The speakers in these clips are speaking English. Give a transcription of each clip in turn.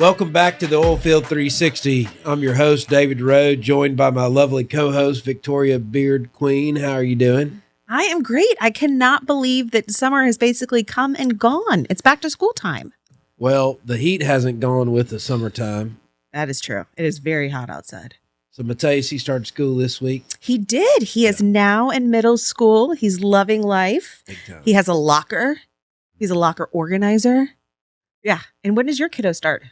Welcome back to the Oilfield 360. I'm your host, David Roode, joined by my lovely co-host, Victoria Beard Queen. How are you doing? I am great. I cannot believe that summer has basically come and gone. It's back to school time. Well, the heat hasn't gone with the summertime. That is true. It is very hot outside. So Mateus, he started school this week. He did. He is now in middle school. He's loving life. Big time. He has a locker. He's a locker organizer. Yeah. And when does your kiddo start?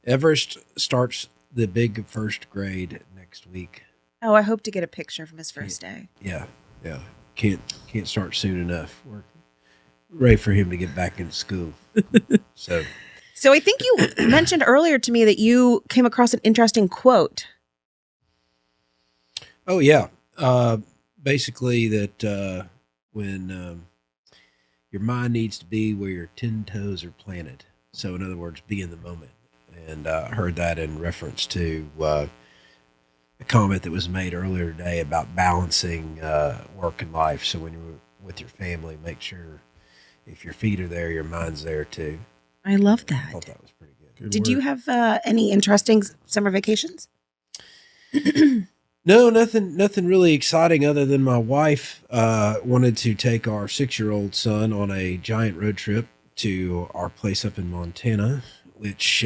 Everest starts the big first grade next week. Oh, I hope to get a picture from his first day. Yeah. Can't start soon enough. We're ready for him to get back into school. So I think you mentioned earlier to me that you came across an interesting quote. Oh, yeah. Basically that when your mind needs to be where your 10 toes are planted. So in other words, be in the moment. And I heard that in reference to a comment that was made earlier today about balancing work and life. So when you're with your family, make sure if your feet are there, your mind's there too. I love that. I thought that was pretty good. Did you have any interesting summer vacations? No, nothing really exciting other than my wife wanted to take our 6-year-old son on a giant road trip to our place up in Montana, which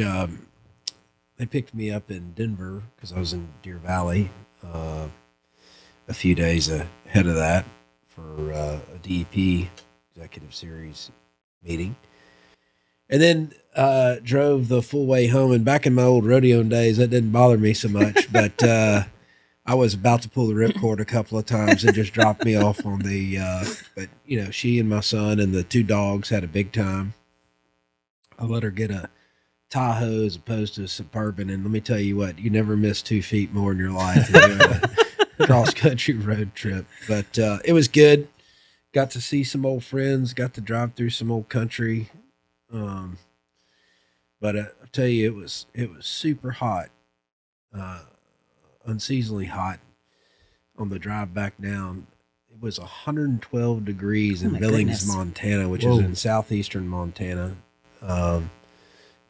they picked me up in Denver because I was in Deer Valley a few days ahead of that for a DEP executive series meeting. And then drove the full way home. And back in my old rodeo days, that didn't bother me so much. But I was about to pull the ripcord a couple of times and just dropped me off on the but, you know, she and my son and the 2 dogs had a big time. I let her get a Tahoe as opposed to a Suburban. And let me tell you what, you never miss 2 feet more in your life than doing a cross-country road trip. But it was good. Got to see some old friends, got to drive through some old country. But I'll tell you, it was super hot, unseasonably hot on the drive back down. It was 112 degrees in Billings, Montana, which is in southeastern Montana,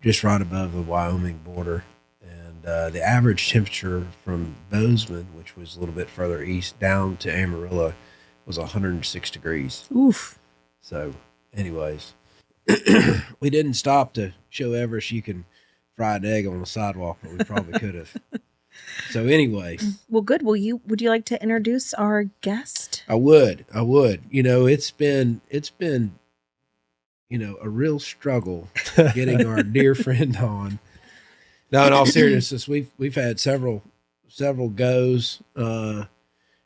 just right above the Wyoming border. And the average temperature from Bozeman, which was a little bit further east, down to Amarillo, was 106 degrees. Oof. So, anyways, we didn't stop to show Everest you can fry an egg on the sidewalk, but we probably could have. So anyway. Well, good. Would you like to introduce our guest? I would. You know, it's been, you know, a real struggle getting our dear friend on. Now, in all seriousness, we've had several goes, and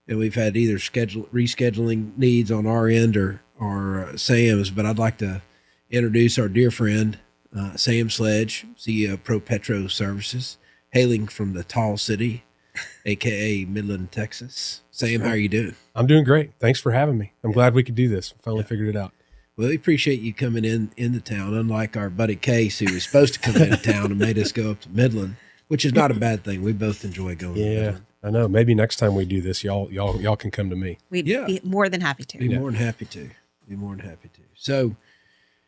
we've had either rescheduling needs on our end or Sam's, but I'd like to introduce our dear friend, Sam Sledge, CEO of ProPetro Services, hailing from the Tall City, a.k.a. Midland, Texas. Sam, how are you doing? I'm doing great. Thanks for having me. I'm glad we could do this. Finally figured it out. Well, we appreciate you coming into town, unlike our buddy Case, who was supposed to come into town and made us go up to Midland, which is not a bad thing. We both enjoy going to Midland. I know. Maybe next time we do this, y'all can come to me. We'd be more than happy to. Be more than happy to. So,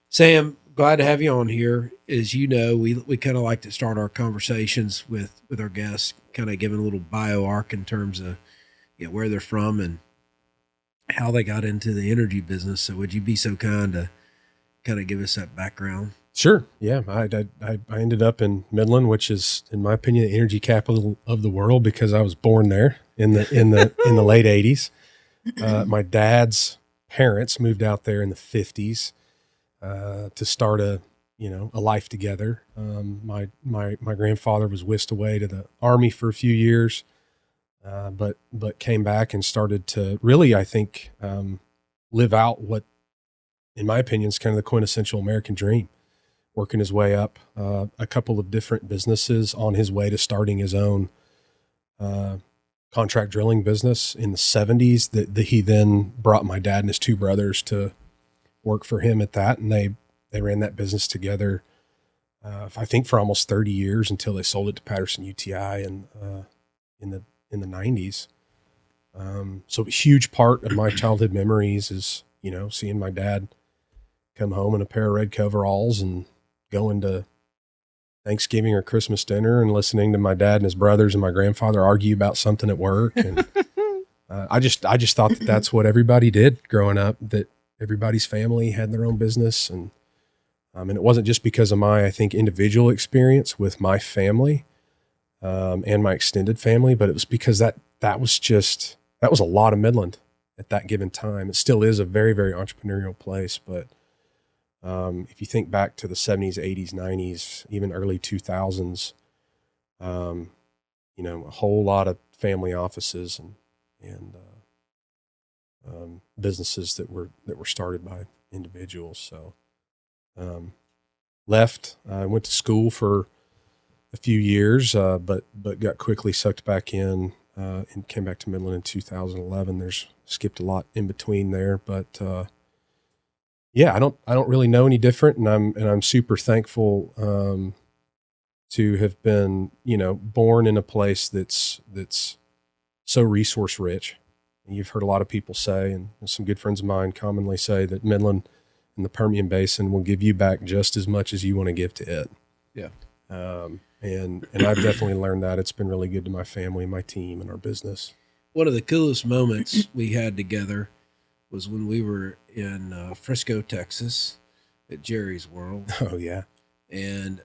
Sam, glad to have you on here. As you know, we kind of like to start our conversations with our guests, kind of giving a little bio arc in terms of where they're from and how they got into the energy business. So would you be so kind to kind of give us that background? Sure. Yeah. I ended up in Midland, which is, in my opinion, the energy capital of the world because I was born there in the late 80s. My dad's parents moved out there in the 50s to start a life together. My grandfather was whisked away to the Army for a few years, but came back and started to really, I think, live out what, in my opinion, is kind of the quintessential American dream. Working his way up a couple of different businesses on his way to starting his own contract drilling business in the 70s that he then brought my dad and his 2 brothers to work for him at that. And they ran that business together, I think for almost 30 years until they sold it to Patterson UTI and in the 90s. So a huge part of my childhood memories is, seeing my dad come home in a pair of red coveralls and going to Thanksgiving or Christmas dinner and listening to my dad and his brothers and my grandfather argue about something at work. And I just thought that that's what everybody did growing up, that everybody's family had their own business. And it wasn't just because of my, I think, individual experience with my family and my extended family, but it was because that was a lot of Midland at that given time. It still is a very, very entrepreneurial place, but if you think back to the 70s, 80s, 90s, even early 2000s, a whole lot of family offices and businesses that were started by individuals. So left, I went to school for a few years, but got quickly sucked back in and came back to Midland in 2011. There's skipped a lot in between there, but yeah, I don't really know any different, and I'm super thankful to have been, born in a place that's so resource rich. And you've heard a lot of people say, and some good friends of mine commonly say, that Midland and the Permian Basin will give you back just as much as you want to give to it. Yeah. And I've definitely learned that. It's been really good to my family, my team, and our business. One of the coolest moments we had together was when we were in Frisco, Texas at Jerry's World. Oh, yeah. And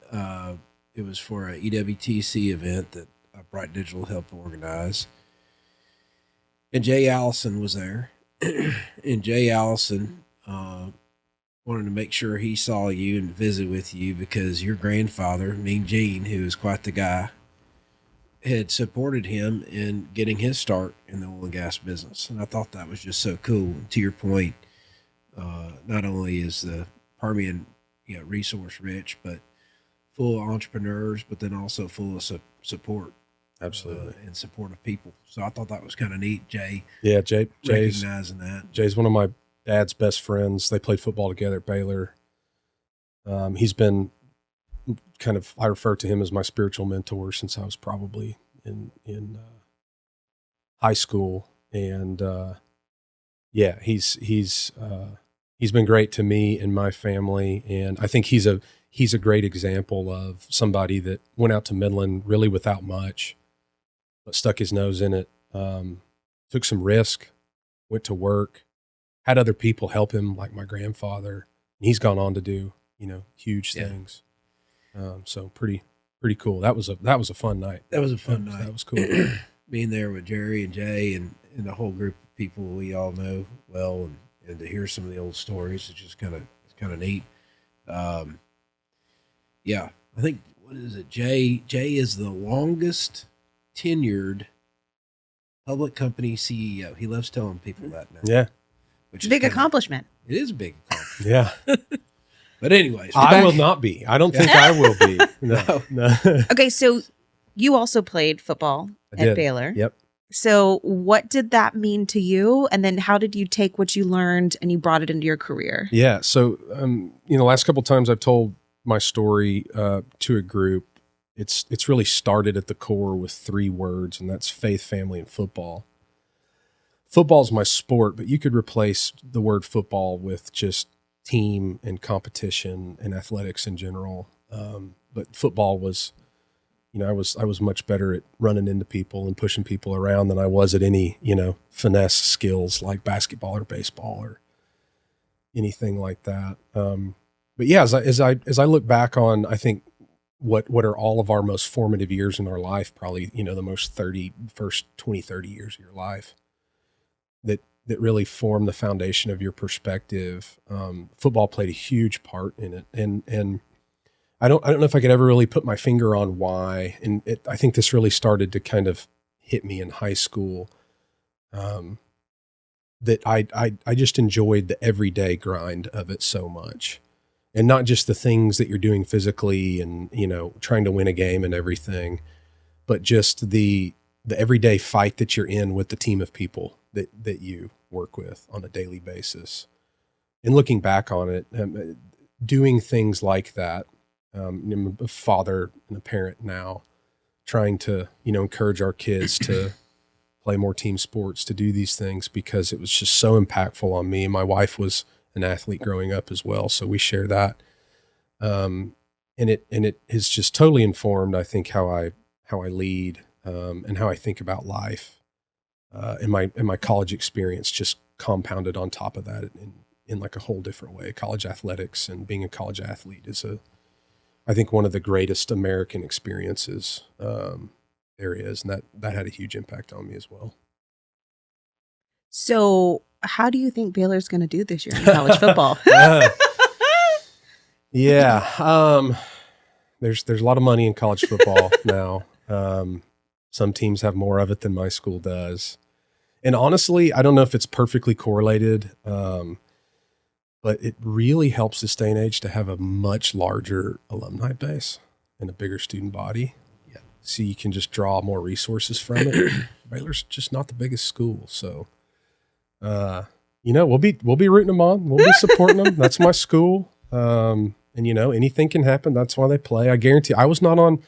it was for a EWTC event that Bright Digital helped organize. And Jay Allison was there. And Jay Allison wanted to make sure he saw you and visit with you because your grandfather, Mean Gene, who is quite the guy, had supported him in getting his start in the oil and gas business. And I thought that was just so cool. To your point, not only is the Permian resource rich, but full of entrepreneurs, but then also full of support. Absolutely. And supportive people. So I thought that was kind of neat, Jay. Yeah, Jay's recognizing that. Jay's one of my dad's best friends. They played football together at Baylor. He's been I refer to him as my spiritual mentor since I was probably in high school. And yeah, he's been great to me and my family. And I think he's a great example of somebody that went out to Midland really without much, but stuck his nose in it, took some risk, went to work, had other people help him, like my grandfather. And he's gone on to do, huge things. So pretty cool. That was a fun night. That was a fun night. That was cool. Being there with Jerry and Jay and the whole group of people we all know well, and to hear some of the old stories, it's just kind of neat. Yeah, I think, what is it? Jay is the longest tenured public company CEO. He loves telling people that now. Yeah. It's a big accomplishment. It is a big accomplishment. Yeah. But anyways. I will not be. I don't think I will be. No. Okay, so you also played football at Baylor. Yep. So what did that mean to you? And then how did you take what you learned and you brought it into your career? Yeah. So, last couple of times I've told my story to a group, it's really started at the core with 3 words, and that's faith, family, and football. Football's my sport, but you could replace the word football with just team and competition and athletics in general. But football was, I was much better at running into people and pushing people around than I was at any, finesse skills like basketball or baseball or anything like that. But yeah, as I look back on, I think what are all of our most formative years in our life, probably, the first 20, 30 years of your life that really form the foundation of your perspective. Football played a huge part in it. And I don't know if I could ever really put my finger on why. And I think this really started to kind of hit me in high school. That I just enjoyed the everyday grind of it so much. And not just the things that you're doing physically and, trying to win a game and everything, but just the everyday fight that you're in with the team of people that you work with on a daily basis. And looking back on it, doing things like that, I'm a father and a parent now, trying to, encourage our kids to play more team sports, to do these things, because it was just so impactful on me. And my wife was an athlete growing up as well, so we share that. it has just totally informed, I think, how I lead, and how I think about life. And my college experience just compounded on top of that in like a whole different way. College athletics and being a college athlete is I think one of the greatest American experiences there is, and that had a huge impact on me as well. So how do you think Baylor's going to do this year in college football? Yeah. There's a lot of money in college football now. Some teams have more of it than my school does. And honestly, I don't know if it's perfectly correlated, but it really helps this day and age to have a much larger alumni base and a bigger student body. Yeah. So you can just draw more resources from it. Baylor's just not the biggest school. So, we'll be rooting them on. We'll be supporting them. That's my school. And anything can happen. That's why they play. I guarantee I was not on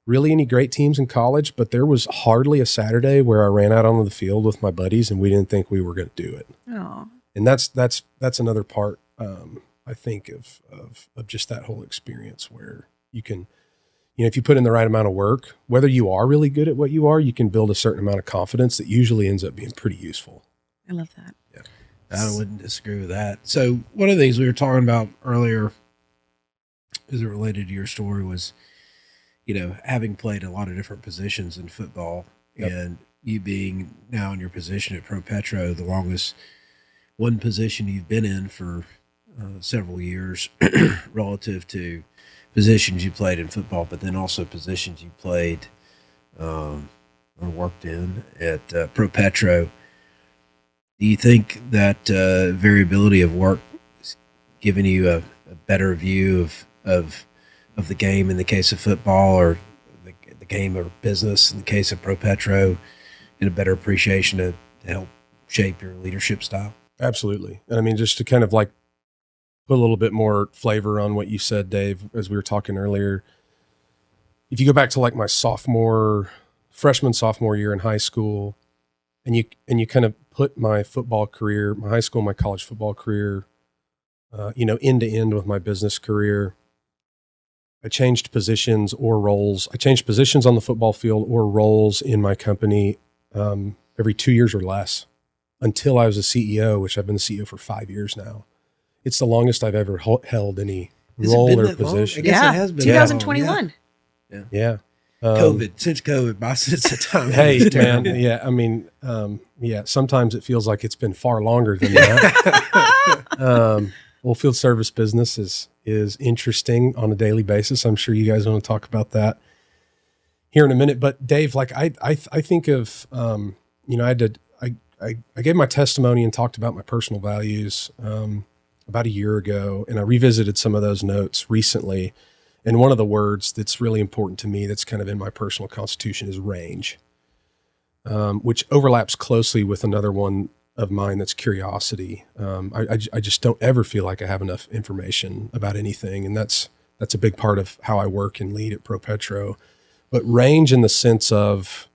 really any great teams in college, but there was hardly a Saturday where I ran out onto the field with my buddies and we didn't think we were going to do it. Oh. And that's another part, I think of just that whole experience where you can, if you put in the right amount of work, whether you are really good at what you are, you can build a certain amount of confidence that usually ends up being pretty useful. I love that. Yeah. I wouldn't disagree with that. So one of the things we were talking about earlier as it related to your story was, having played a lot of different positions in football. Yep. And you being now in your position at ProPetro, the longest one position you've been in for several years relative to positions you played in football, but then also positions you played or worked in at ProPetro. Do you think that variability of work is giving you a better view of the game in the case of football, or the game of business in the case of ProPetro, and a better appreciation to help shape your leadership style? Absolutely. And I mean, just to kind of like put a little bit more flavor on what you said, Dave, as we were talking earlier, if you go back to like my freshman, sophomore year in high school, and you kind of put my football career, my high school, my college football career, end to end with my business career, I changed positions or roles. I changed positions on the football field or roles in my company every 2 years or less until I was a CEO, which I've been the CEO for 5 years now. It's the longest I've ever held any role or position. I guess it has been 2021. Yeah. Since COVID, since the time. Hey, man. Yeah. I mean, sometimes it feels like it's been far longer than that. Oilfield service business is interesting on a daily basis. I'm sure you guys want to talk about that here in a minute. But Dave, like I think of, I gave my testimony and talked about my personal values about a year ago, and I revisited some of those notes recently. And one of the words that's really important to me that's kind of in my personal constitution is range, which overlaps closely with another one of mine that's curiosity. I just don't ever feel like I have enough information about anything, and that's a big part of how I work and lead at ProPetro. But range in the sense of,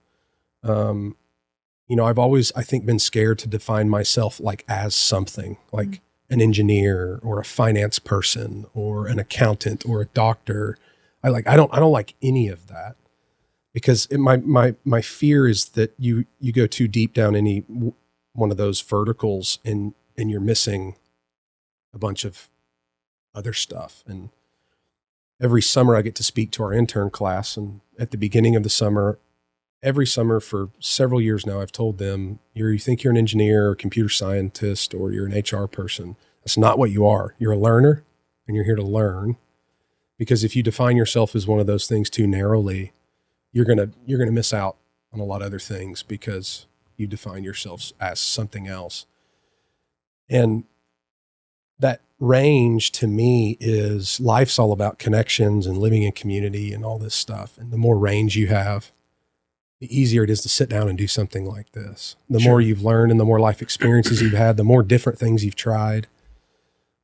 I've always, I think, been scared to define myself like as something, like an engineer or a finance person or an accountant or a doctor. I don't like any of that, because my fear is that you go too deep down any one of those verticals and you're missing a bunch of other stuff. And every summer I get to speak to our intern class, and at the beginning of the summer, every summer for several years now, I've told them, you think you're an engineer or a computer scientist or you're an HR person. That's not what you are. You're a learner, and you're here to learn. Because if you define yourself as one of those things too narrowly, you're gonna miss out on a lot of other things because you define yourself as something else. And that range to me is, life's all about connections and living in community and all this stuff. And the more range you have, the easier it is to sit down and do something like this. The more you've learned and the more life experiences you've had, the more different things you've tried,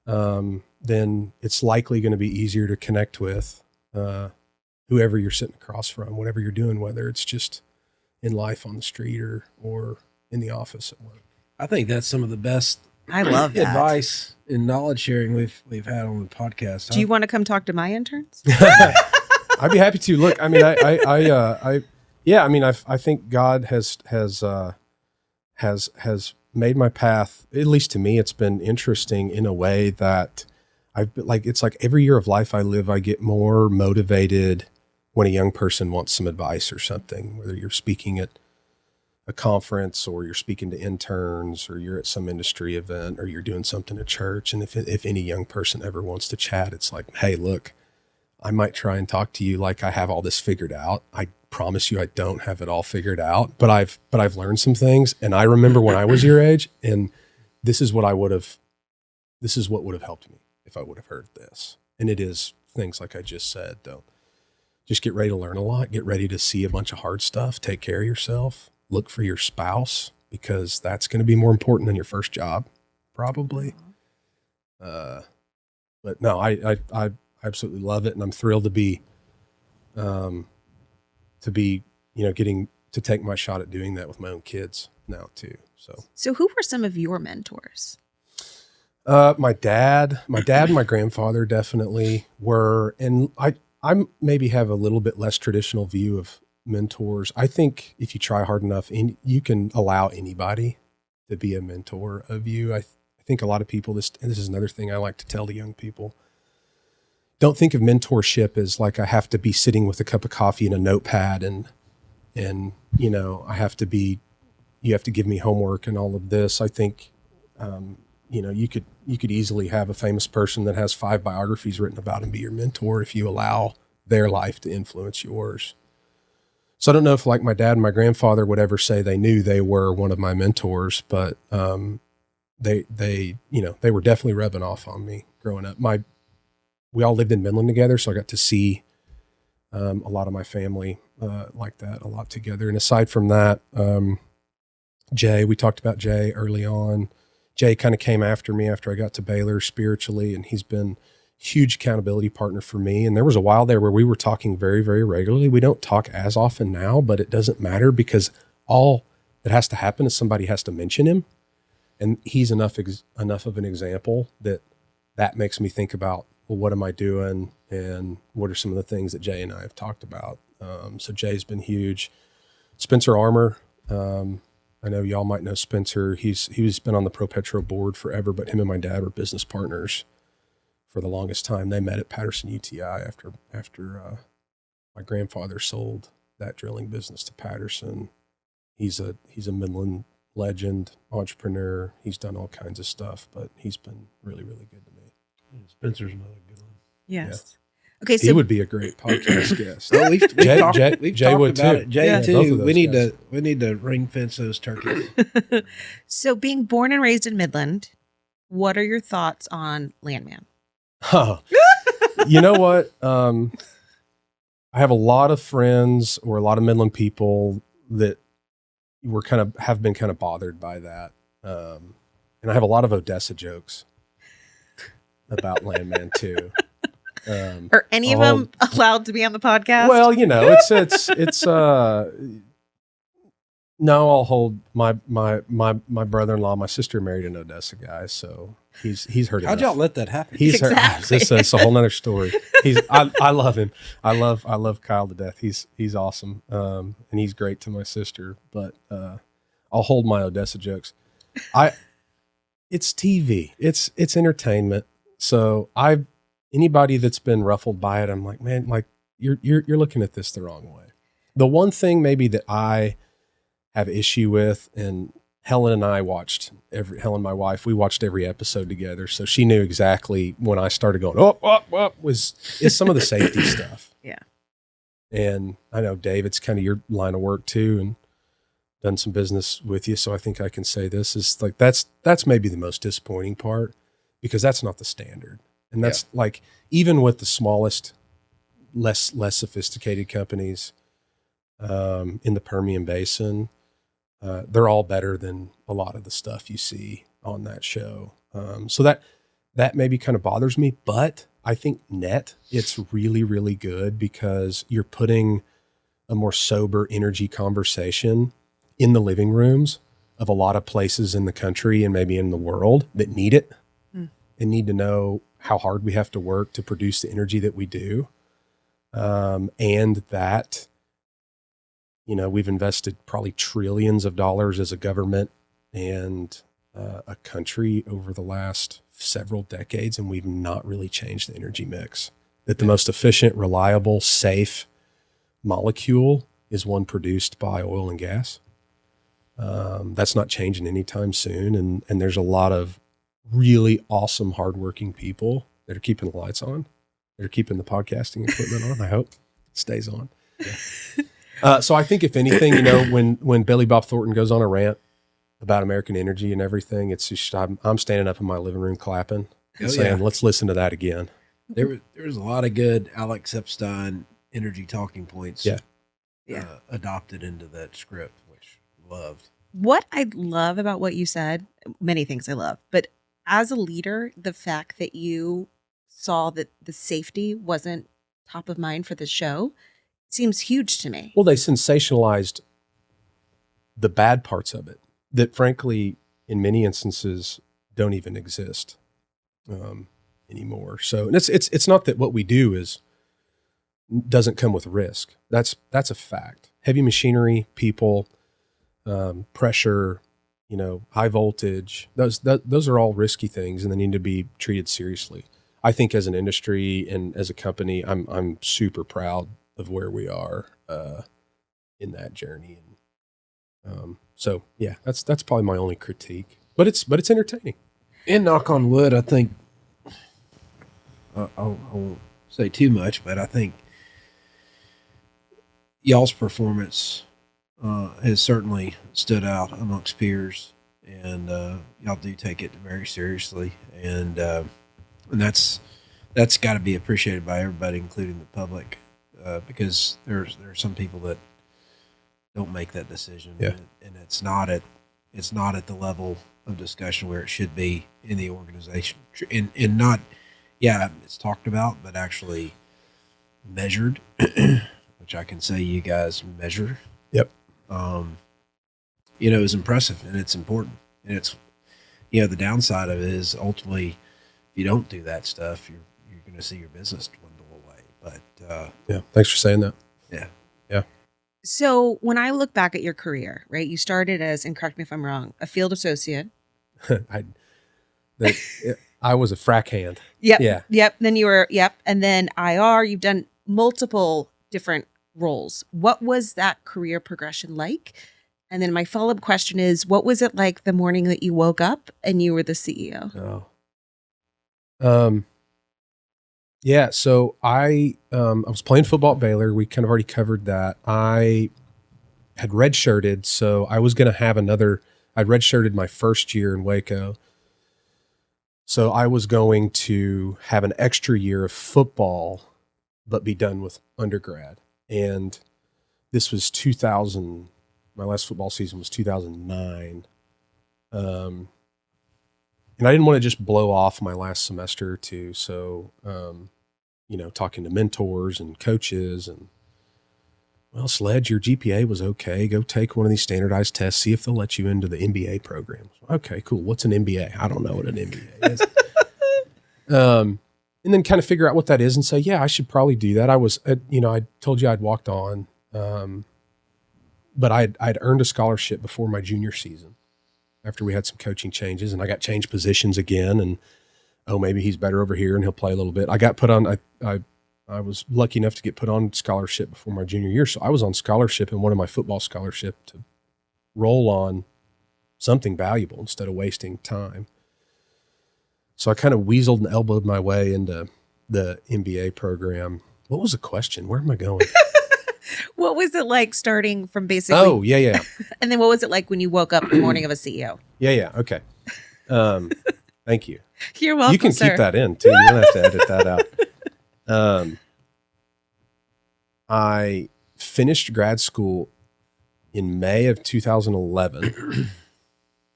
then it's likely going to be easier to connect with whoever you're sitting across from, whatever you're doing, whether it's just in life on the street or in the office at work. I think that's some of the best I love that. advice and knowledge sharing we've had on the podcast. Do you want to come talk to my interns? I'd be happy to. Look, I mean, I think God has made my path, at least to me, it's been interesting in a way that it's like every year of life I live, I get more motivated when a young person wants some advice or something, whether you're speaking at a conference or you're speaking to interns or you're at some industry event or you're doing something at church. And if any young person ever wants to chat, it's like, hey, look, I might try and talk to you like I have all this figured out. I promise you I don't have it all figured out, but I've learned some things. And I remember when I was your age, and this is what would have helped me if I would have heard this. And it is things like I just said, though. Just get ready to learn a lot, get ready to see a bunch of hard stuff, take care of yourself, look for your spouse, because that's going to be more important than your first job, probably. But no, I absolutely love it. And I'm thrilled to be, getting to take my shot at doing that with my own kids now too. So who were some of your mentors? My dad and my grandfather definitely were, and I maybe have a little bit less traditional view of mentors. I think if you try hard enough, you can allow anybody to be a mentor of you. I think a lot of people, and this is another thing I like to tell the young people, don't think of mentorship as like I have to be sitting with a cup of coffee and a notepad and you have to give me homework and all of this. I think you could easily have a famous person that has 5 biographies written about him be your mentor if you allow their life to influence yours. So I don't know if like my dad and my grandfather would ever say they knew they were one of my mentors, but they were definitely rubbing off on me growing up. We all lived in Midland together, so I got to see a lot of my family like that a lot together. And aside from that, Jay, we talked about Jay early on. Jay kind of came after me after I got to Baylor spiritually, and he's been a huge accountability partner for me. And there was a while there where we were talking very, very regularly. We don't talk as often now, but it doesn't matter because all that has to happen is somebody has to mention him. And he's enough of an example that makes me think about, well, what am I doing? And what are some of the things that Jay and I have talked about? So Jay's been huge. Spencer Armour, I know y'all might know Spencer. He's been on the ProPetro board forever, but him and my dad were business partners for the longest time. They met at Patterson UTI after my grandfather sold that drilling business to Patterson. He's a Midland legend, entrepreneur. He's done all kinds of stuff, but he's been really, really good to me. Spencer's another good one. Yes. Yeah. Okay, so he would be a great podcast guest. Oh, we've Jay talked would about too. it. Jay Yeah. Both too. of those We need guys. to ring fence those turkeys. so being born and raised in Midland, what are your thoughts on Landman? Huh. You know what? I have a lot of friends or a lot of Midland people that have been kind of bothered by that. And I have a lot of Odessa jokes about Landman too. Are any of them allowed to be on the podcast? Well, it's no, I'll hold my brother-in-law, my sister married an Odessa guy, so he's heard How'd enough. y'all let that happen? Exactly. It's a whole nother story. I love him. I love Kyle to death. He's awesome. And he's great to my sister, but I'll hold my Odessa jokes. It's TV. It's entertainment. So anybody that's been ruffled by it, I'm like, man, like you're looking at this the wrong way. The one thing maybe that I have issue with, and Helen and I watched Helen, my wife, we watched every episode together. So she knew exactly when I started going, is some of the safety stuff. Yeah. And I know Dave, it's kind of your line of work too, and done some business with you. So I think I can say this is like, that's maybe the most disappointing part, because that's not the standard. And that's like, even with the smallest, less sophisticated companies in the Permian Basin, they're all better than a lot of the stuff you see on that show. So that maybe kind of bothers me, but I think it's really, really good because you're putting a more sober energy conversation in the living rooms of a lot of places in the country and maybe in the world that need it and need to know how hard we have to work to produce the energy that we do. And that, we've invested probably trillions of dollars as a government and a country over the last several decades, and we've not really changed the energy mix. That the most efficient, reliable, safe molecule is one produced by oil and gas. That's not changing anytime soon. And there's a lot of really awesome, hardworking people that are keeping the lights on. They're keeping the podcasting equipment on. I hope it stays on. Yeah. So I think if anything, when Billy Bob Thornton goes on a rant about American energy and everything, it's just, I'm standing up in my living room clapping and saying, let's listen to that again. There was a lot of good Alex Epstein energy talking points adopted into that script, which I loved. What I love about what you said, many things I love, but as a leader, the fact that you saw that the safety wasn't top of mind for the show seems huge to me. Well, they sensationalized the bad parts of it that frankly, in many instances, don't even exist anymore. So, and it's not that what we do doesn't come with risk. That's a fact. Heavy machinery, people, pressure, high voltage, those are all risky things and they need to be treated seriously. I think as an industry and as a company, I'm super proud of where we are in that journey. And so yeah, that's probably my only critique. But it's entertaining. And knock on wood, I think I won't say too much, but I think y'all's performance has certainly stood out amongst peers, and y'all do take it very seriously, and that's got to be appreciated by everybody, including the public, because there are some people that don't make that decision, and it's not at the level of discussion where it should be in the organization, and not it's talked about, but actually measured, which I can say you guys measure. Yep. Is impressive and it's important. And it's, the downside of it is ultimately, if you don't do that stuff, you're going to see your business dwindle away. But, thanks for saying that. Yeah. Yeah. So when I look back at your career, right, you started as, and correct me if I'm wrong, a field associate. I was a frac hand. Yep. Yeah. Yep. Then you were, and then IR, you've done multiple different roles. What was that career progression like? And then my follow-up question is, what was it like the morning that you woke up and you were the CEO? So I was playing football at Baylor. We kind of already covered that. I had redshirted, so I was going to have I'd redshirted my first year in Waco. So I was going to have an extra year of football, but be done with undergrad. And this was 2000. My last football season was 2009. And I didn't want to just blow off my last semester or two. So, talking to mentors and coaches and, well, Sledge, your GPA was okay. Go take one of these standardized tests, see if they'll let you into the MBA program. Okay, cool. What's an MBA? I don't know what an MBA is. And then kind of figure out what that is and say, yeah, I should probably do that. I was, I told you I'd walked on, but I'd earned a scholarship before my junior season after we had some coaching changes, and I got changed positions again. And, maybe he's better over here and he'll play a little bit. I got put on, I was lucky enough to get put on scholarship before my junior year. So I was on scholarship in one of my football scholarship to roll on something valuable instead of wasting time. So I kind of weaseled and elbowed my way into the MBA program. What was the question? Where am I going? What was it like starting from basically? Oh, yeah. And then what was it like when you woke up the morning of a CEO? Yeah. Okay. Thank you. You're welcome, You can sir. keep that in too. You don't have to edit that out. I finished grad school in May of 2011.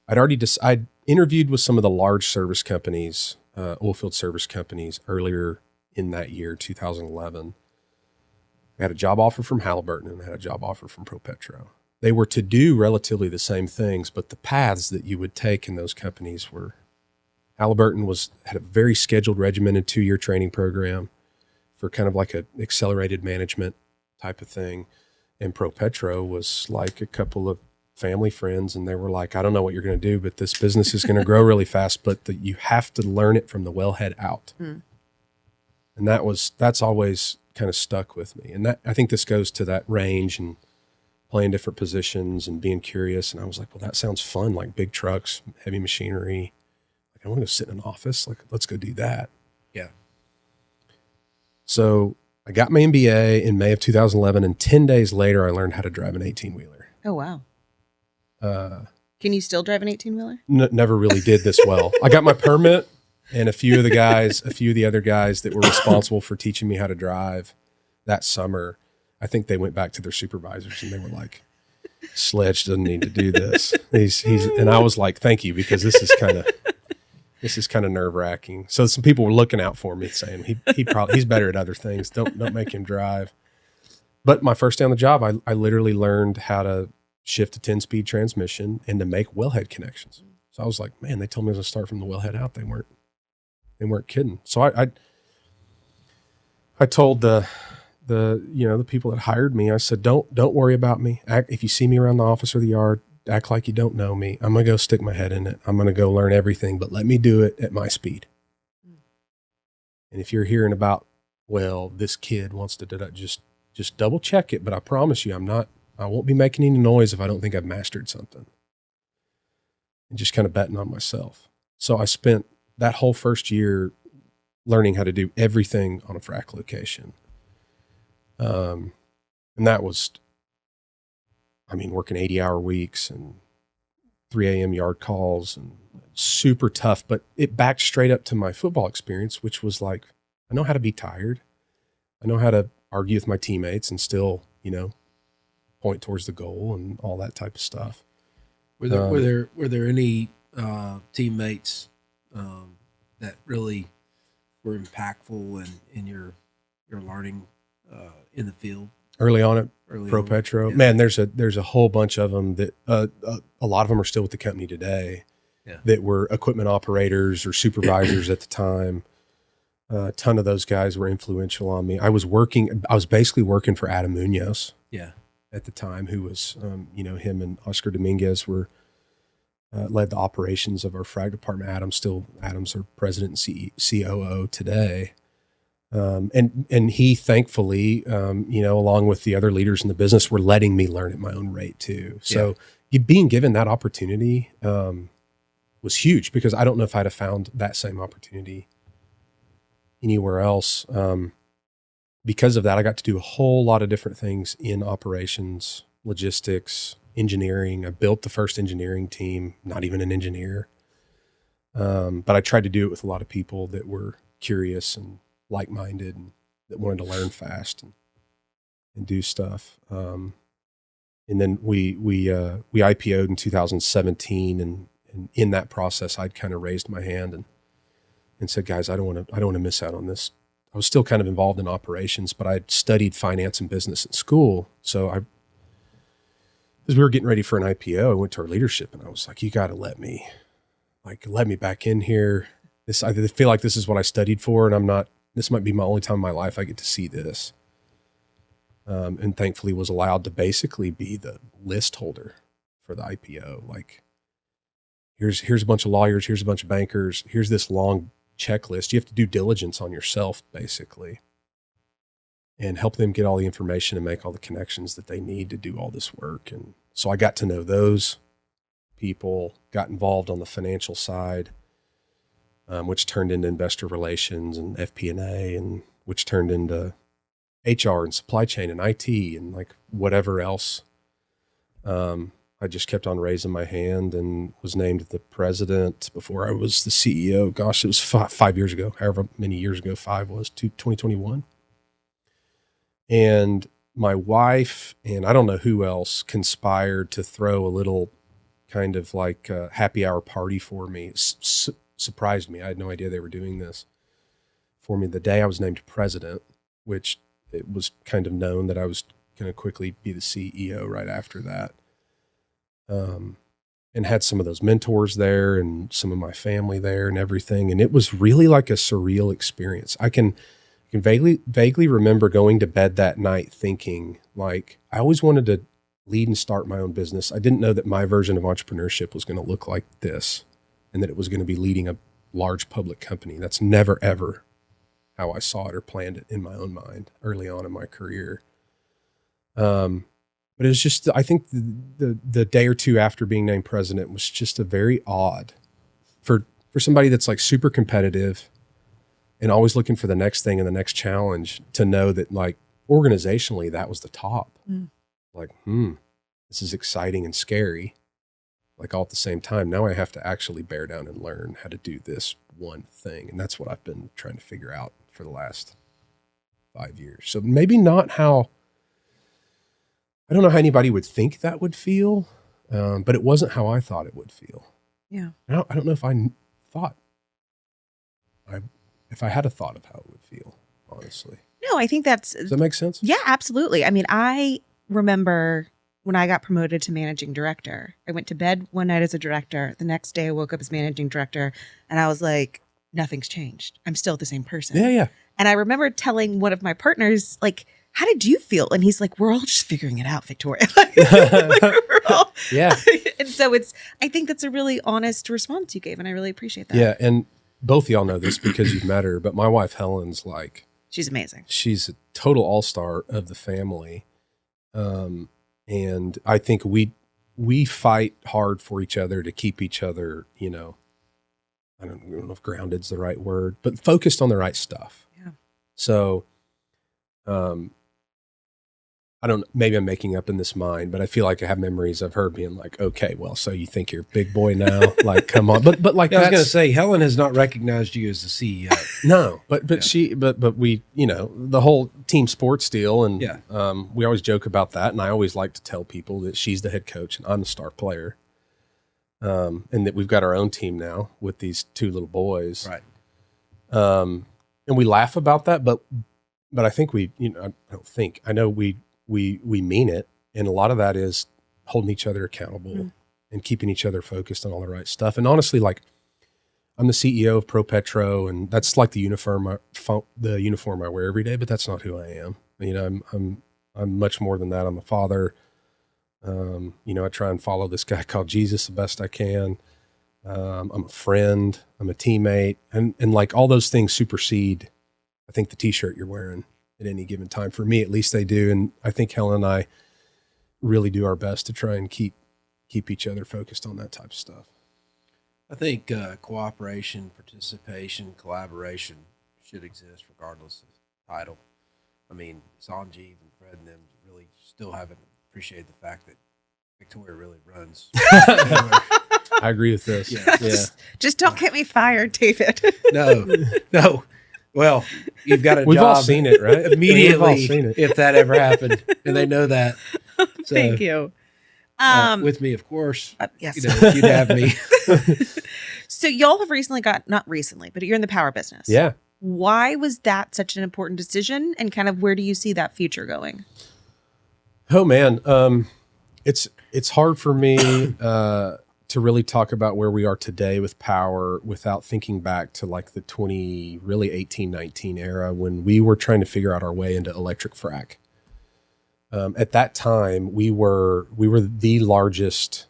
I'd interviewed with some of the large service companies, oilfield service companies earlier in that year, 2011. I had a job offer from Halliburton and I had a job offer from ProPetro. they were to do relatively the same things, but the paths that you would take in those companies were, Halliburton had a very scheduled, regimented 2-year training program for kind of like a accelerated management type of thing. And ProPetro was like a couple of family friends, and they were like, I don't know what you're going to do, but this business is going to grow really fast, but you have to learn it from the wellhead out. And that's always kind of stuck with me. And that, I think this goes to that range and playing different positions and being curious. And I was like, well, that sounds fun. Like big trucks, heavy machinery. Like I want to go sit in an office. Like, let's go do that. Yeah. So I got my MBA in May of 2011, and 10 days later, I learned how to drive an 18-wheeler. Oh, wow. Can you still drive an 18-wheeler? Never really did this well. I got my permit, and a few of the other guys that were responsible for teaching me how to drive that summer, I think they went back to their supervisors and they were like, Sledge doesn't need to do this. And I was like, thank you, because this is kind of nerve-wracking. So some people were looking out for me saying he's better at other things. Don't make him drive. But my first day on the job, I literally learned how to shift a 10-speed transmission and to make wellhead connections. So I was like, man, they told me to start from the wellhead out. They weren't kidding. So I told the people that hired me, I said, don't worry about me. If you see me around the office or the yard, act like you don't know me. I'm going to go stick my head in it. I'm going to go learn everything, but let me do it at my speed. And if you're hearing about, well, this kid wants to do that, just double check it. But I promise you, I won't be making any noise if I don't think I've mastered something. And just kind of betting on myself. So I spent that whole first year learning how to do everything on a frac location. And that was, working 80-hour weeks and 3 a.m. yard calls and super tough, but it backed straight up to my football experience, which was like, I know how to be tired. I know how to argue with my teammates and still, point towards the goal and all that type of stuff. Were there any teammates that really were impactful in your learning in the field early on at early ProPetro? Yeah. Man, there's a whole bunch of them that a lot of them are still with the company today. Yeah. That were equipment operators or supervisors at the time. A ton of those guys were influential on me. I was basically working for Adam Munoz. Yeah. At the time, who was, him and Oscar Dominguez were led the operations of our frac department. Adam's our president and COO today. And he thankfully, along with the other leaders in the business, were letting me learn at my own rate too. So being given that opportunity was huge, because I don't know if I'd have found that same opportunity anywhere else. Because of that, I got to do a whole lot of different things in operations, logistics, engineering. I built the first engineering team, not even an engineer. But I tried to do it with a lot of people that were curious and like-minded and that wanted to learn fast and do stuff. And then we IPO'd in 2017, and in that process, I'd kind of raised my hand and said, guys, I don't want to miss out on this. I was still kind of involved in operations, but I'd studied finance and business in school. So as we were getting ready for an IPO, I went to our leadership and I was like, you got to let me back in here. I feel like this is what I studied for, and this might be my only time in my life I get to see this. And thankfully was allowed to basically be the list holder for the IPO. Like, here's a bunch of lawyers, here's a bunch of bankers, here's this long checklist. You have to do diligence on yourself, basically, and help them get all the information and make all the connections that they need to do all this work. And so I got to know those people, got involved on the financial side, which turned into investor relations and FP&A, and which turned into HR and supply chain and IT and like whatever else. I just kept on raising my hand and was named the president before I was the CEO. Gosh, it was 5 years ago, however many years ago 2021. And my wife and I don't know who else conspired to throw a little kind of like a happy hour party for me. Surprised me. I had no idea they were doing this for me the day I was named president, which it was kind of known that I was going to quickly be the CEO right after that. and had some of those mentors there and some of my family there and everything. And it was really like a surreal experience. I can vaguely remember going to bed that night thinking, like, I always wanted to lead and start my own business. I didn't know that my version of entrepreneurship was going to look like this and that it was going to be leading a large public company. That's never, ever how I saw it or planned it in my own mind early on in my career. But it was just, I think the day or two after being named president was just a very odd for somebody that's like super competitive and always looking for the next thing and the next challenge, to know that like organizationally that was the top. Like, this is exciting and scary, like all at the same time. Now I have to actually bear down and learn how to do this one thing. And that's what I've been trying to figure out for the last 5 years. So maybe not how, I don't know how anybody would think that would feel, but it wasn't how I thought it would feel. Yeah. I don't know if I thought, if I had a thought of how it would feel, honestly. No, I think Does that make sense? Yeah, absolutely. I mean, I remember when I got promoted to managing director, I went to bed one night as a director. The next day I woke up as managing director, and I was like, nothing's changed. I'm still the same person. Yeah. And I remember telling one of my partners, like, how did you feel? And he's like, we're all just figuring it out, Victoria. Yeah. And so I think that's a really honest response you gave, and I really appreciate that. Yeah. And both of y'all know this because you've met her, but my wife, Helen's like, she's amazing. She's a total all-star of the family. And I think we fight hard for each other to keep each other, you know, I don't know if grounded's the right word, but focused on the right stuff. Yeah. So, maybe I'm making up in this mind, but I feel like I have memories of her being like, okay, well, so you think you're a big boy now? Like, come on. But like, I was going to say, Helen has not recognized you as the CEO. No, but we, you know, the whole team sports deal. And we always joke about that. And I always like to tell people that she's the head coach and I'm the star player. And that we've got our own team now with these two little boys. Right. And we laugh about that, but I think I know we mean it. And a lot of that is holding each other accountable and keeping each other focused on all the right stuff. And honestly, like, I'm the CEO of ProPetro, and that's like the uniform I wear every day, but that's not who I am. You know, I'm much more than that. I'm a father. You know, I try and follow this guy called Jesus the best I can. I'm a friend, I'm a teammate, and like all those things supersede, I think, the t-shirt you're wearing at any given time. For me, at least they do. And I think Helen and I really do our best to try and keep each other focused on that type of stuff. I think cooperation, participation, collaboration should exist regardless of title. I mean, Sanjeev and Fred and them really still haven't appreciated the fact that Victoria really runs. I agree with this. Yeah. Just don't get me fired, David. No. Well, you've got a We've job. all seen it, right? Immediately, We've all seen it. if that ever happened, and they know that. So, Thank you. with me, of course. Yes. You know, if you'd have me. So y'all have recently not recently, but you're in the power business. Yeah. Why was that such an important decision, and kind of where do you see that future going? Oh man, it's hard for me to really talk about where we are today with power without thinking back to like the 18, 19 era when we were trying to figure out our way into electric frac. At that time, we were the largest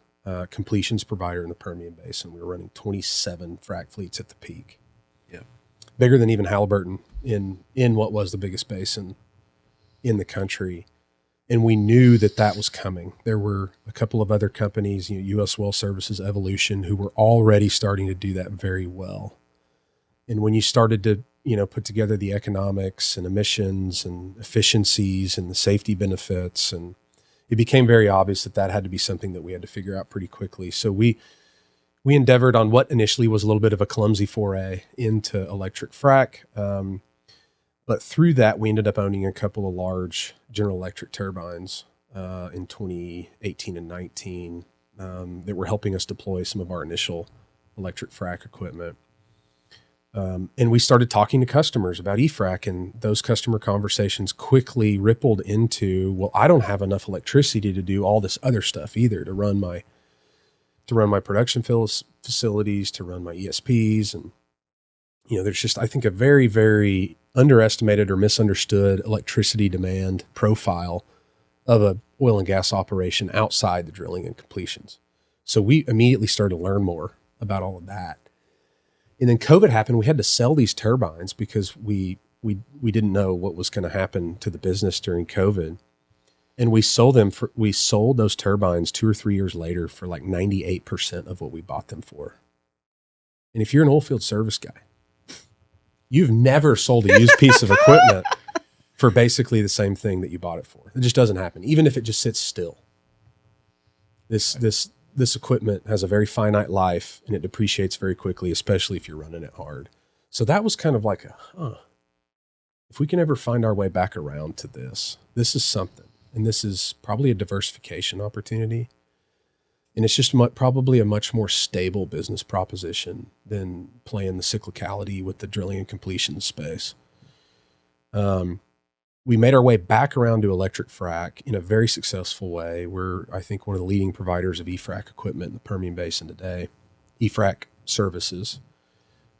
completions provider in the Permian Basin. We were running 27 frac fleets at the peak. Yeah, bigger than even Halliburton in what was the biggest basin in the country. And we knew that was coming. There were a couple of other companies, you know, U.S. Well Services, Evolution, who were already starting to do that very well. And when you started to, you know, put together the economics and emissions and efficiencies and the safety benefits, and it became very obvious that had to be something that we had to figure out pretty quickly. So we endeavored on what initially was a little bit of a clumsy foray into electric frac. But through that, we ended up owning a couple of large General Electric turbines in 2018 and 19 that were helping us deploy some of our initial electric frac equipment. And we started talking to customers about e-frac, and those customer conversations quickly rippled into, well, I don't have enough electricity to do all this other stuff either, to run my to run my production facilities, to run my ESPs. And, there's just, I think, a very, very underestimated or misunderstood electricity demand profile of a oil and gas operation outside the drilling and completions. So we immediately started to learn more about all of that. And then COVID happened. We had to sell these turbines because we didn't know what was going to happen to the business during COVID. And we sold those turbines 2 or 3 years later for like 98% of what we bought them for. And if you're an oilfield service guy, you've never sold a used piece of equipment for basically the same thing that you bought it for. It just doesn't happen, even if it just sits still. This equipment has a very finite life, and it depreciates very quickly, especially if you're running it hard. So that was kind of like if we can ever find our way back around to this is something. And this is probably a diversification opportunity. And it's just probably a much more stable business proposition than playing the cyclicality with the drilling and completion space. We made our way back around to electric frac in a very successful way. We're, I think, one of the leading providers of e-frac equipment in the Permian Basin today, e-frac services.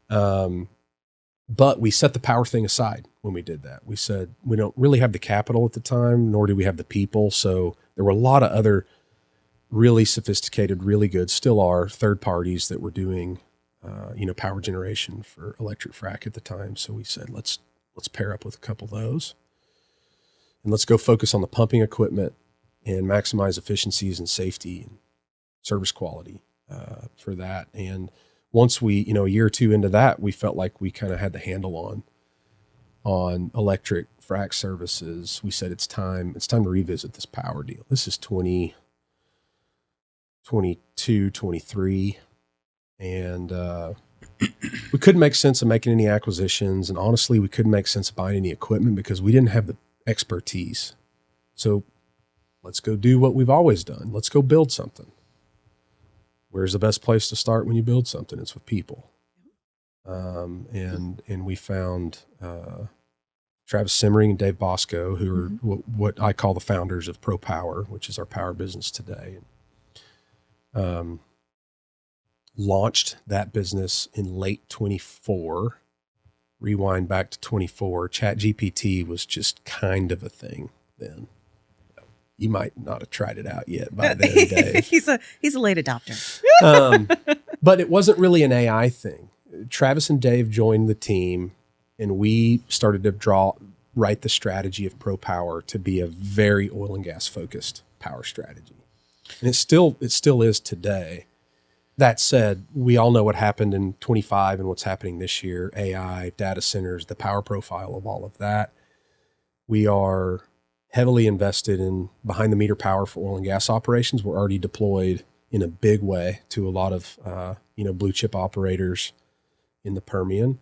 But we set the power thing aside when we did that. We said, we don't really have the capital at the time, nor do we have the people. So there were a lot of other really sophisticated, really good, still are, third parties that were doing, power generation for electric frac at the time. So we said, let's pair up with a couple of those, and let's go focus on the pumping equipment and maximize efficiencies and safety and service quality for that. And once we, a year or two into that, we felt like we kind of had the handle on electric frac services. We said it's time to revisit this power deal. This is 2022, 23. And we couldn't make sense of making any acquisitions. And honestly, we couldn't make sense of buying any equipment because we didn't have the expertise. So let's go do what we've always done. Let's go build something. Where's the best place to start when you build something? It's with people. And we found Travis Simmering and Dave Bosco, who are what I call the founders of ProPower, which is our power business today. Launched that business in late 24. Rewind back to 24. ChatGPT was just kind of a thing then. You might not have tried it out yet by then, Dave. He's a late adopter. But it wasn't really an AI thing. Travis and Dave joined the team, and we started to write the strategy of ProPower to be a very oil and gas focused power strategy. And it still is today. That said, we all know what happened in 25 and what's happening this year, AI, data centers, the power profile of all of that. We are heavily invested in behind the meter power for oil and gas operations. We're already deployed in a big way to a lot of, blue chip operators in the Permian.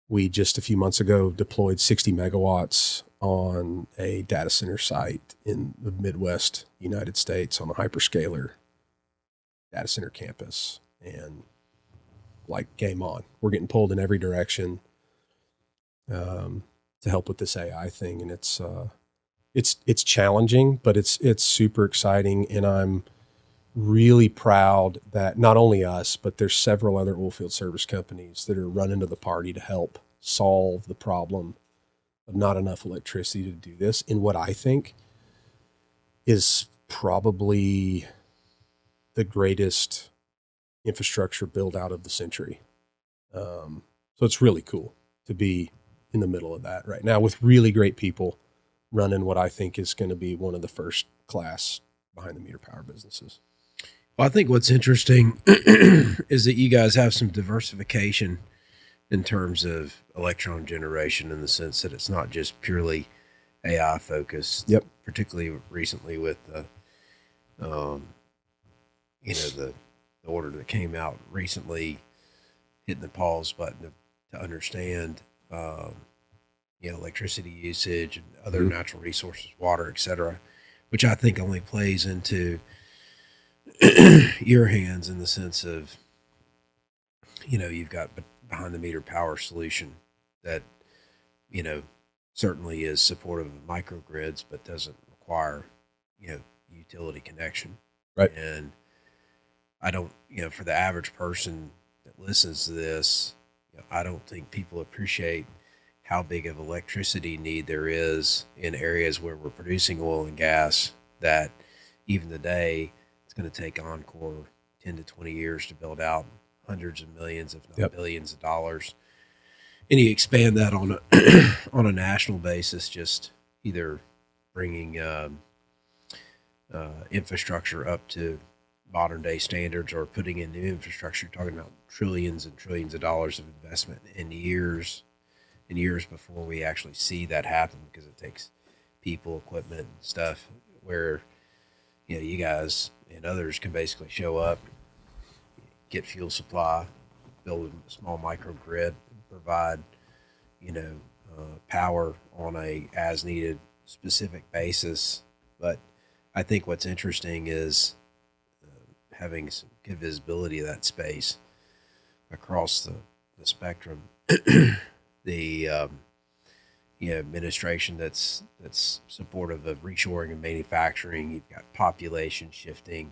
We just a few months ago deployed 60 megawatts on a data center site in the Midwest United States on a hyperscaler data center campus, and like game on. We're getting pulled in every direction to help with this AI thing, and it's challenging, but it's super exciting, and I'm really proud that not only us, but there's several other oilfield service companies that are running to the party to help solve the problem of not enough electricity to do this in what I think is probably the greatest infrastructure build out of the century. So it's really cool to be in the middle of that right now with really great people running what I think is going to be one of the first class behind the meter power businesses. Well, I think what's interesting is that you guys have some diversification in terms of electron generation, in the sense that it's not just purely AI focused. Yep. Particularly recently with the order that came out recently, hitting the pause button to understand, electricity usage and other natural resources, water, et cetera, which I think only plays into your hands in the sense of, you've got behind the meter power solution that, certainly is supportive of microgrids, but doesn't require, utility connection. Right. And I don't, for the average person that listens to this, I don't think people appreciate how big of electricity need there is in areas where we're producing oil and gas, that even today it's going to take Encore 10 to 20 years to build out hundreds of millions, if not billions of dollars. And you expand that on a on a national basis, just either bringing infrastructure up to modern day standards or putting in new infrastructure. You're talking about trillions and trillions of dollars of investment in years and years before we actually see that happen, because it takes people, equipment, and stuff where, you guys and others can basically show up, get fuel supply, build a small microgrid, and provide, power on a as needed specific basis. But I think what's interesting is having some good visibility of that space across the spectrum. The administration that's supportive of reshoring and manufacturing. You've got population shifting.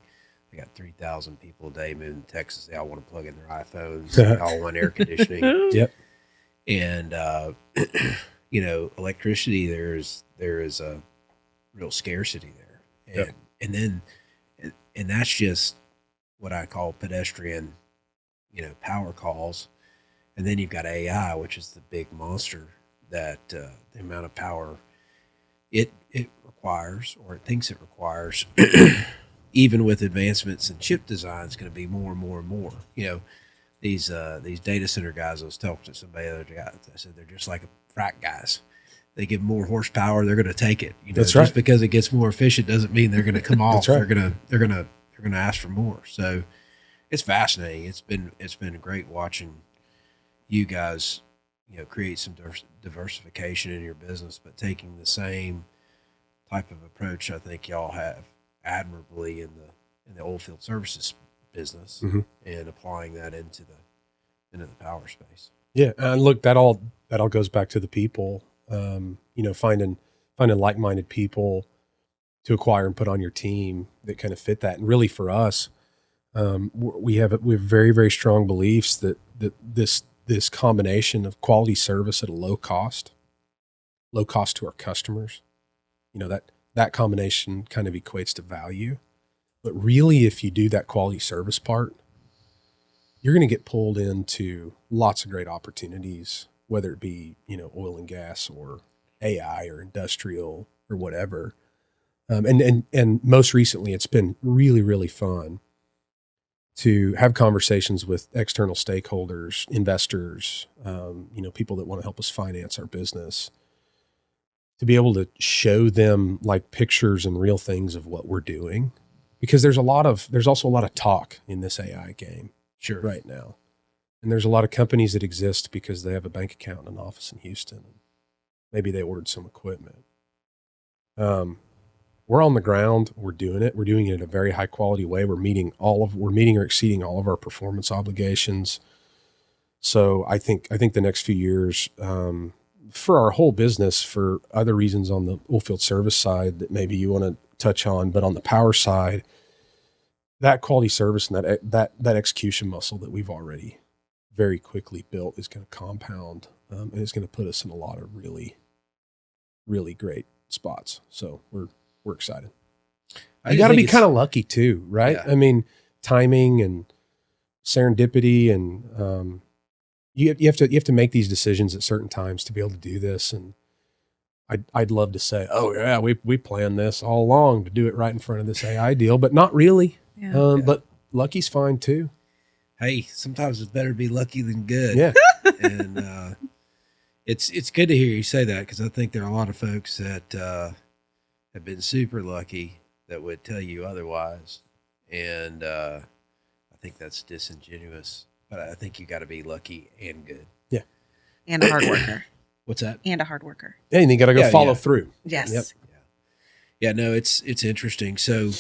I got 3,000 people a day moving to Texas. They all want to plug in their iPhones. They all want air conditioning. Yep. And electricity, there is a real scarcity there. And that's just what I call pedestrian, power calls. And then you've got AI, which is the big monster that the amount of power it requires, or it thinks it requires, even with advancements in chip design, is going to be more and more and more. These data center guys, I was talking to somebody the other day, I said they're just like frac guys. They give more horsepower, they're going to take it. That's just right. because it gets more efficient doesn't mean they're going to come off. That's right. They're going to ask for more. So it's fascinating. It's been great watching you guys, create some diversification in your business, but taking the same type of approach I think y'all have admirably in the oilfield services business, Mm-hmm. and applying that into the power space. Yeah, and look, that all goes back to the people. Finding like-minded people to acquire and put on your team that kind of fit that. And really, for us, we have very, very strong beliefs that this combination of quality service at a low cost to our customers, that combination kind of equates to value. But really, if you do that quality service part, you're going to get pulled into lots of great opportunities, whether it be, oil and gas or AI or industrial or whatever. And most recently, it's been really, really fun to have conversations with external stakeholders, investors, people that want to help us finance our business, to be able to show them like pictures and real things of what we're doing, because there's also a lot of talk in this AI game right now. And there's a lot of companies that exist because they have a bank account and an office in Houston, and maybe they ordered some equipment. We're on the ground. We're doing it. We're doing it in a very high quality way. We're meeting or exceeding all of our performance obligations. So I think the next few years, for our whole business, for other reasons on the oilfield service side that maybe you want to touch on, but on the power side, that quality service and that execution muscle that we've already very quickly built is going to compound, and it's going to put us in a lot of really, really great spots. So we're excited. You got to be kind of lucky too, right? Yeah. I mean, timing and serendipity, and you have to make these decisions at certain times to be able to do this. And I'd love to say, oh yeah, we planned this all along to do it right in front of this AI deal, but not really. Yeah. But lucky's fine too. Hey, sometimes it's better to be lucky than good. Yeah. And it's good to hear you say that, because I think there are a lot of folks that have been super lucky that would tell you otherwise. And I think that's disingenuous. But I think you got to be lucky and good. Yeah. And a hard worker. What's that? And a hard worker. Yeah, and you got to go follow through. Yes. Yep. Yeah, no, it's interesting. So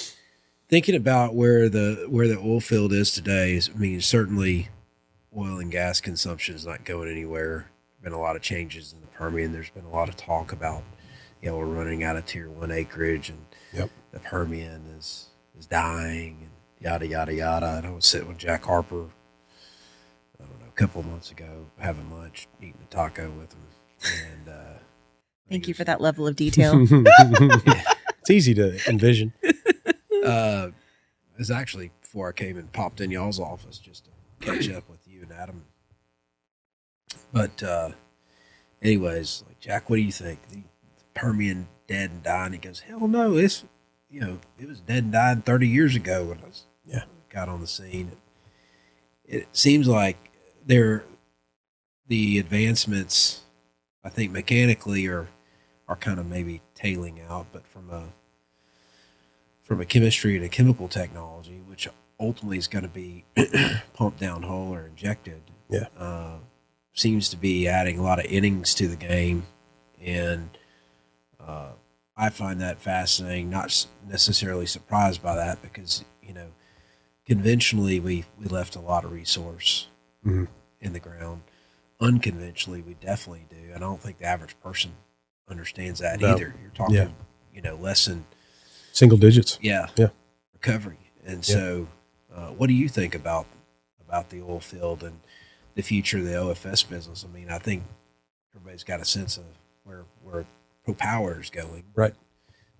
thinking about where the oil field is today, certainly oil and gas consumption is not going anywhere. There's been a lot of changes in the Permian. There's been a lot of talk about, we're running out of tier 1 acreage, and the Permian is dying, yada, yada, yada. And I was sitting with Jack Harper, I don't know, a couple of months ago, having lunch, eating a taco with him. And Thank you for that level of detail. It's easy to envision. It was actually before I came and popped in y'all's office just to catch up with you and Adam. But anyways, like, Jack, what do you think? The Permian dead and dying? He goes, hell no, it was dead and dying 30 years ago when I got on the scene. It seems like the advancements, I think, mechanically are kind of maybe tailing out, but from a chemistry and a chemical technology, which ultimately is going to be pumped down hole or injected, seems to be adding a lot of innings to the game. And I find that fascinating, not necessarily surprised by that, because, conventionally we left a lot of resource in the ground. Unconventionally, we definitely do. And I don't think the average person understands that either. You're talking, less than single digits. Yeah. Recovery. And so, what do you think about the oil field and the future of the OFS business? I mean, I think everybody's got a sense of where ProPower is going, right?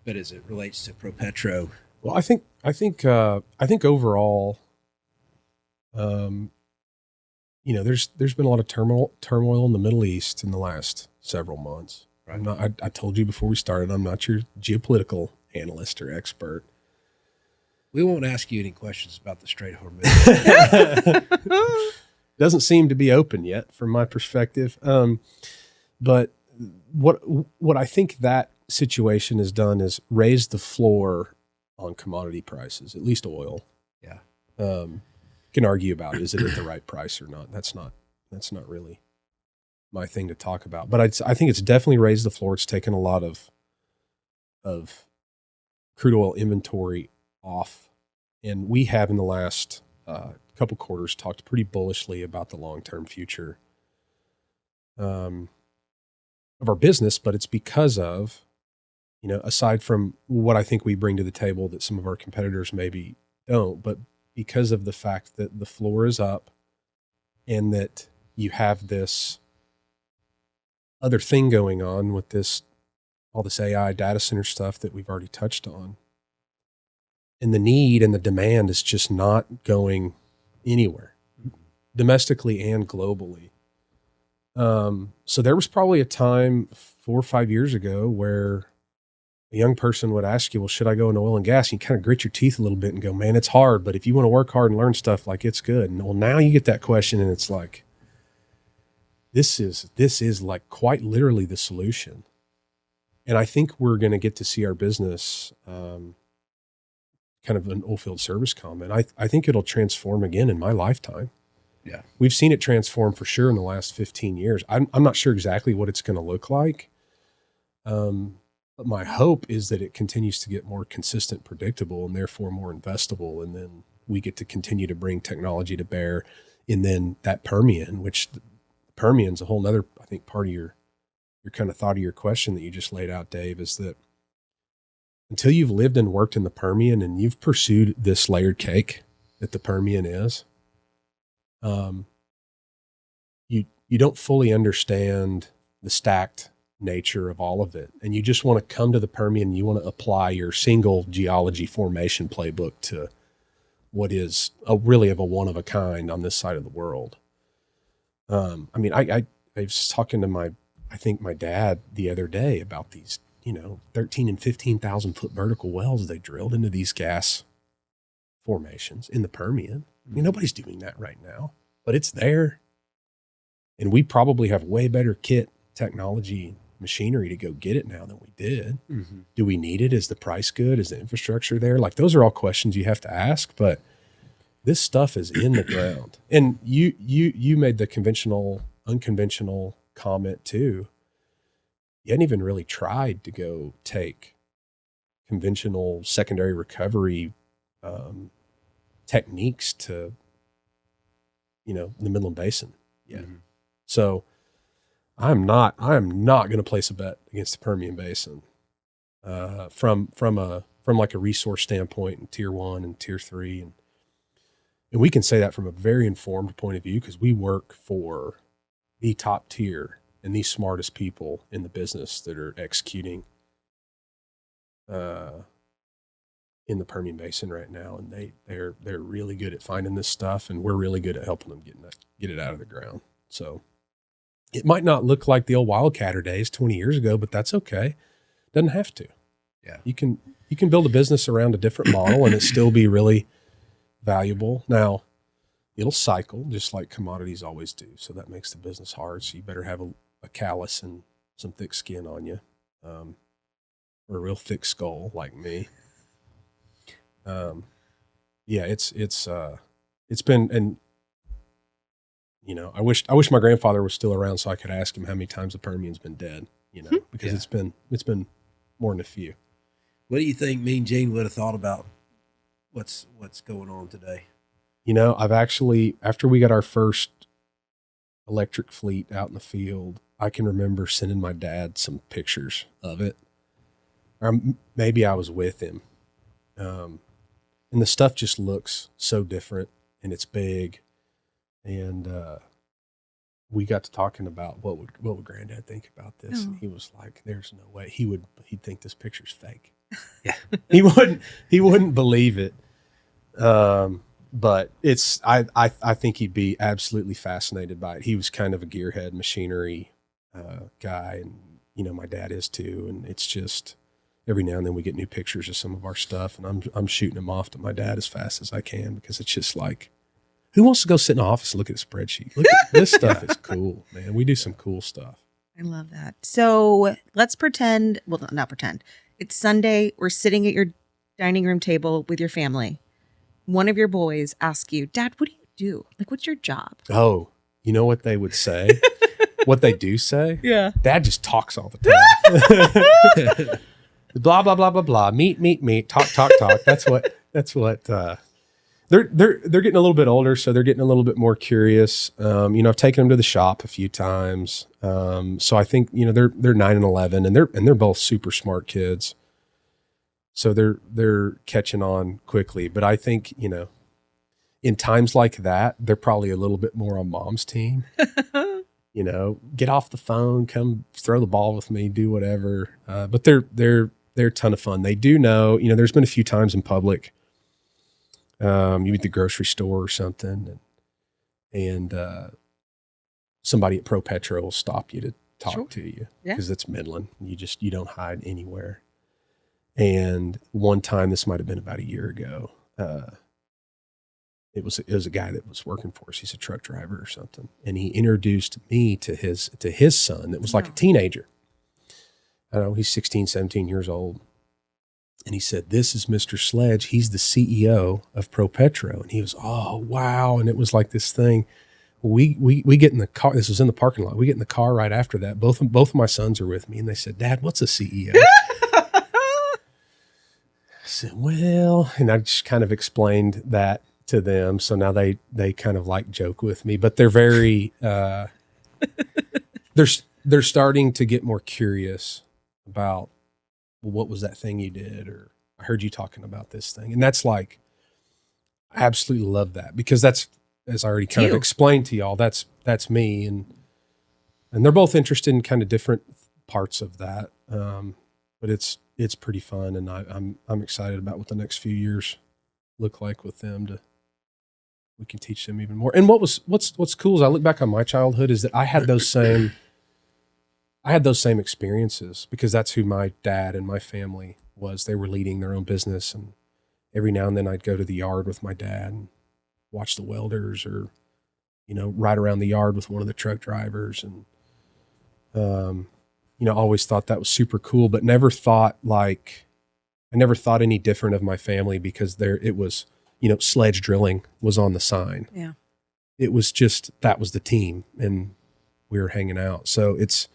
But as it relates to ProPetro, well, I think overall, there's been a lot of turmoil in the Middle East in the last several months. Right. I told you before we started, I'm not your geopolitical analyst or expert. We won't ask you any questions about the Strait of Hormuz. Doesn't seem to be open yet from my perspective. But what I think that situation has done is raise the floor on commodity prices, at least oil. Yeah. Can argue about, is it at the right price or not? That's not really my thing to talk about. But I think it's definitely raised the floor. It's taken a lot of crude oil inventory off. And we have in the last couple quarters talked pretty bullishly about the long-term future of our business, but it's because of, aside from what I think we bring to the table that some of our competitors maybe don't, but because of the fact that the floor is up and that you have this other thing going on with all this AI data center stuff that we've already touched on. And the need and the demand is just not going anywhere, domestically and globally. So there was probably a time 4 or 5 years ago where a young person would ask you, well, should I go into oil and gas? And you kind of grit your teeth a little bit and go, man, it's hard, but if you want to work hard and learn stuff, like, it's good. And well, now you get that question and it's like, this is like quite literally the solution. And I think we're going to get to see our business, kind of an oilfield service comment. I think it'll transform again in my lifetime. Yeah. We've seen it transform for sure in the last 15 years. I'm not sure exactly what it's going to look like. But my hope is that it continues to get more consistent, predictable, and therefore more investable. And then we get to continue to bring technology to bear. And then that Permian, which the Permian's a whole nother, I think, part of your kind of thought of your question that you just laid out, Dave, is that until you've lived and worked in the Permian and you've pursued this layered cake that the Permian is, you don't fully understand the stacked nature of all of it. And you just want to come to the Permian and you want to apply your single geology formation playbook to what is really of a one of a kind on this side of the world. I was talking to my dad the other day about these, 13 and 15,000 foot vertical wells they drilled into these gas formations in the Permian. I mean, nobody's doing that right now, but it's there. And we probably have way better kit, technology, machinery to go get it now than we did. Mm-hmm. Do we need it? Is the price good? Is the infrastructure there? Like, those are all questions you have to ask, but this stuff is in the ground. And you made the unconventional comment too. You hadn't even really tried to go take conventional secondary recovery techniques to, the Midland Basin yet. Mm-hmm. So I am not going to place a bet against the Permian Basin from like a resource standpoint in tier 1 and tier 3. And And we can say that from a very informed point of view because we work for the top tier and the smartest people in the business that are executing in the Permian Basin right now. And they're really good at finding this stuff, and we're really good at helping them get it out of the ground. So it might not look like the old Wildcatter days 20 years ago, but that's okay. Doesn't have to. Yeah. You can build a business around a different model and it still be really valuable. Now, it'll cycle just like commodities always do. So that makes the business hard. So you better have a callus and some thick skin on you, or a real thick skull like me. Yeah, it's been, and you know, I wish my grandfather was still around so I could ask him how many times the Permian's been dead, you know, because it's been more than a few. What do you think me and Gene would have thought about what's going on today? You know, I've actually, after we got our first electric fleet out in the field, I can remember sending my dad some pictures of it. Or maybe I was with him. And the stuff just looks so different, and it's big. And we got to talking about what would Granddad think about this. And he was like, there's no way he'd think this picture's fake. Yeah. He wouldn't believe it. But it's, I think he'd be absolutely fascinated by it. He was kind of a gearhead machinery guy, and you know, my dad is too. And it's just every now and then we get new pictures of some of our stuff, and I'm shooting them off to my dad as fast as I can, because it's just like, who wants to go sit in the office and look at a spreadsheet? Look at this stuff is cool, man. We do some cool stuff. I love that. So let's pretend, well, not pretend. It's Sunday. We're sitting at your dining room table with your family. One of your boys asks you, Dad, what do you do? Like, what's your job? Oh, you know what they would say? What they do say? Yeah. Dad just talks all the time. Blah, blah, blah, blah, blah. Meet. Talk. That's what, they're getting a little bit older, so they're getting a little bit more curious. You know, I've taken them to the shop a few times. So I think, you know, they're 9 and 11, and they're both super smart kids. So they're catching on quickly. But I think, you know, in times like that, they're probably a little bit more on Mom's team. You know, get off the phone, come throw the ball with me, do whatever. But they're a ton of fun. They do know, you know, there's been a few times in public. You at the grocery store or something, and somebody at ProPetro will stop you to talk to you, because it's Midland. You don't hide anywhere. And one time, this might have been about a year ago, it was a guy that was working for us. He's a truck driver or something, and he introduced me to his son that was like a teenager. I don't know, he's 16, 17 years old. And he said, "This is Mr. Sledge. He's the CEO of ProPetro." And he was, "Oh, wow." And it was like this thing. We get in the car. This was in the parking lot. We get in the car right after that. Both of my sons are with me. And they said, "Dad, what's a CEO?" I said, "Well," and I just kind of explained that to them. So now they kind of like joke with me, but they're very, they're starting to get more curious about, well, what was that thing you did? Or I heard you talking about this thing. And that's like, I absolutely love that, because that's, as I already kind of explained to y'all, that's me. And they're both interested in kind of different parts of that. But it's pretty fun. And I'm excited about what the next few years look like with them, we can teach them even more. And what's cool as I look back on my childhood is that I had those same experiences, because that's who my dad and my family was. They were leading their own business, and every now and then I'd go to the yard with my dad and watch the welders, or, you know, ride around the yard with one of the truck drivers. And, you know, always thought that was super cool, but never thought any different of my family, because it was, you know, Sledge Drilling was on the sign. Yeah. It was just, that was the team, and we were hanging out. So it's,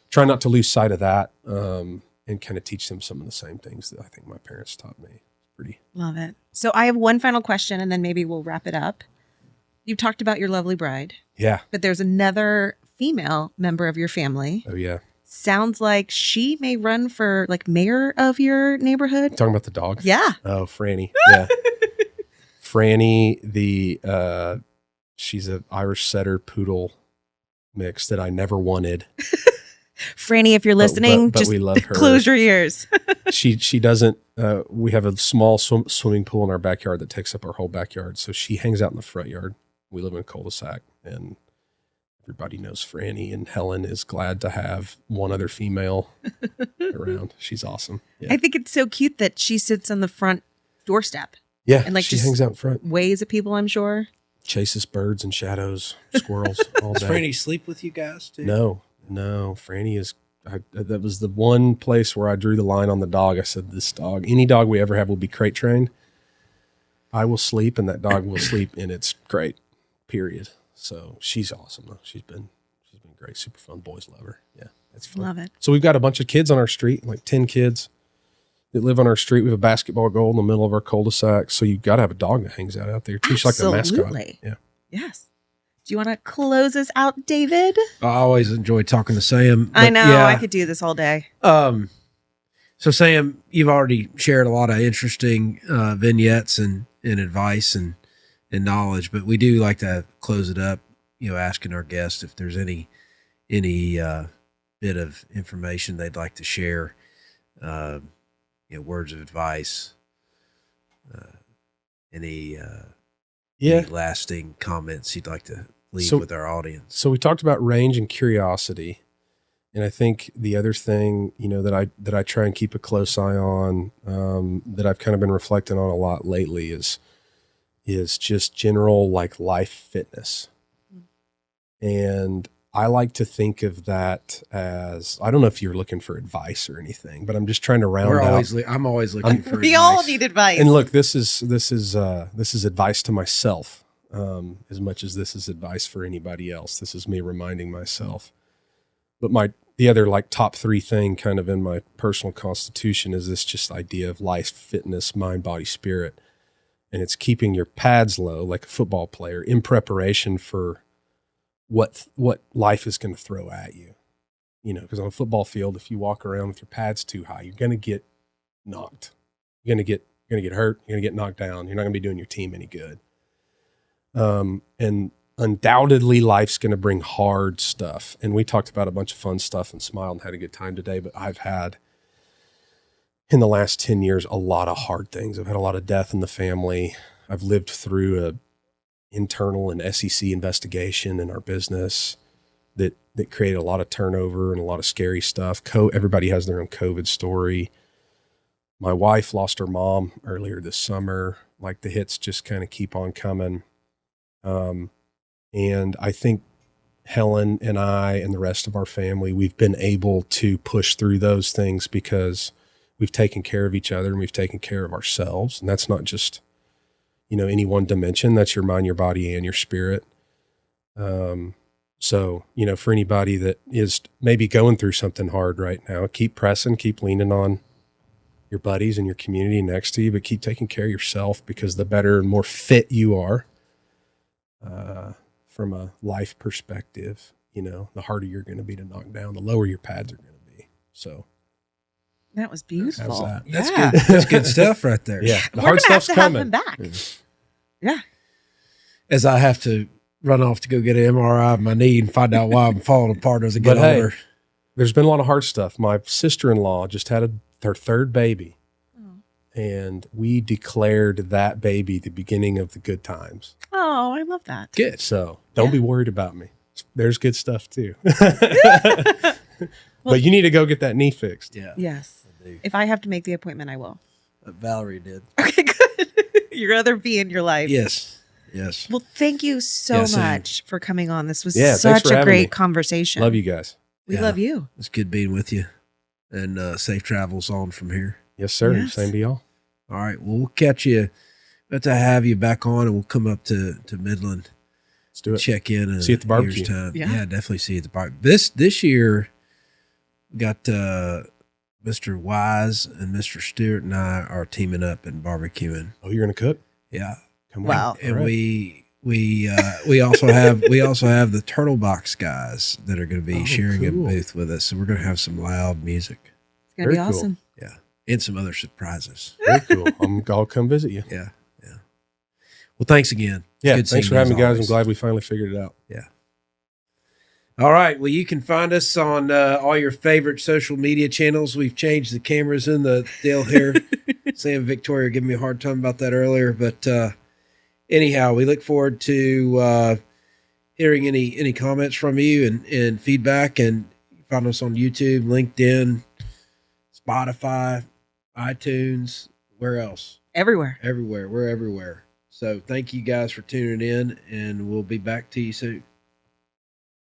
try not to lose sight of that, and kind of teach them some of the same things that I think my parents taught me. Pretty. Love it. So I have one final question, and then maybe we'll wrap it up. You've talked about your lovely bride. Yeah. But there's another female member of your family. Oh, yeah. Sounds like she may run for like mayor of your neighborhood. Talking about the dog? Yeah. Oh, Franny. Yeah. Franny, she's an Irish setter poodle mix that I never wanted. Franny, if you're listening, but just we love her. close your ears. She doesn't, we have a small swimming pool in our backyard that takes up our whole backyard. So she hangs out in the front yard. We live in a cul-de-sac, and everybody knows Franny, and Helen is glad to have one other female around. She's awesome. Yeah. I think it's so cute that she sits on the front doorstep. Yeah. And like she just hangs out in front. waves at people, I'm sure. Chases birds and shadows, squirrels all Does day. Franny sleep with you guys too? No. Franny is, that was the one place where I drew the line on the dog. I said, this dog, any dog we ever have will be crate trained. I will sleep and that dog will sleep in its crate, period. So she's awesome though. She's been great. Super fun. Boys love her. Yeah. That's fun. Love it. So we've got a bunch of kids on our street, like 10 kids that live on our street. We have a basketball goal in the middle of our cul-de-sac. So you got to have a dog that hangs out there too. She's like a mascot. Absolutely. Yeah. Yes. Do you want to close us out, David? I always enjoy talking to Sam. I but know. yeah, I could do this all day. So Sam, you've already shared a lot of interesting vignettes and advice and knowledge, but we do like to close it up, asking our guests if there's any bit of information they'd like to share, words of advice, any lasting comments you'd like to leave with our audience. So we talked about range and curiosity. And I think the other thing, that I try and keep a close eye on, that I've kind of been reflecting on a lot lately is just general like life fitness. And I like to think of that as, I don't know if you're looking for advice or anything, but I'm just trying to round out. I'm always looking for We advice. all need advice. And look, this is advice to myself, as much as this is advice for anybody else. This is me reminding myself. But the other like top 3 thing kind of in my personal constitution is this just idea of life, fitness, mind, body, spirit. And it's keeping your pads low like a football player in preparation for what life is going to throw at you. Because on a football field, if you walk around with your pads too high, you're going to get knocked. You're going to get hurt. You're going to get knocked down. You're not going to be doing your team any good. And undoubtedly life's going to bring hard stuff. And we talked about a bunch of fun stuff and smiled and had a good time today, but I've had in the last 10 years, a lot of hard things. I've had a lot of death in the family. I've lived through a internal and SEC investigation in our business that created a lot of turnover and a lot of scary stuff. Everybody has their own COVID story. My wife lost her mom earlier this summer. Like the hits just kind of keep on coming. And I think Helen and I and the rest of our family, we've been able to push through those things because we've taken care of each other and we've taken care of ourselves. And that's not just, any one dimension. That's your mind, your body, and your spirit. So, for anybody that is maybe going through something hard right now, keep pressing, keep leaning on your buddies and your community next to you, but keep taking care of yourself, because the better and more fit you are, from a life perspective, the harder you're going to be to knock down, the lower your pads are going to be. So that was beautiful. how's that? That's good. That's good stuff right there. Yeah. The We're hard gonna have stuff's to coming. have him back. Yeah. As I have to run off to go get an MRI of my knee and find out why I'm falling apart as I get But hey, older. There's been a lot of hard stuff. My sister-in-law just had her 3rd baby. And we declared that baby the beginning of the good times. Oh, I love that. Good. So don't be worried about me. There's good stuff too. But you need to go get that knee fixed. Yeah. Yes. I do. If I have to make the appointment, I will. Valerie did. Okay, good. Your other V in your life. Yes. Yes. Well, thank you so Yeah, same. much for coming on. This was Yeah, thanks such for a having great me. conversation. Love you guys. We Yeah. love you. It's good being with you, and safe travels on from here. Yes, sir. Yes. Same to y'all. All right. Well, we'll catch you. Got to have you back on, and we'll come up to Midland, Let's do it. check in. In See you at the a barbecue. year's time. Yeah. Yeah, definitely see you at the barbecue. This year, we got Mr. Wise and Mr. Stewart and I are teaming up and barbecuing. Oh, you're going to cook? Yeah. Come Wow. on. And All right. we also have the Turtle Box guys that are going to be Oh, sharing cool. a booth with us. So we're going to have some loud music. It's going to be Very cool. awesome. Yeah. And some other surprises. Very cool. I'll come visit you. Yeah. Well, thanks again. It's Yeah, good thanks seeing for you having as me, guys. I'm always. glad we finally figured it out. Yeah. All right. Well, you can find us on all your favorite social media channels. We've changed the cameras in the deal here. Sam and Victoria giving me a hard time about that earlier. But anyhow, we look forward to hearing any comments from you and feedback. And you can find us on YouTube, LinkedIn, Spotify, iTunes. Where else? Everywhere. Everywhere. We're everywhere. So thank you guys for tuning in, and we'll be back to you soon.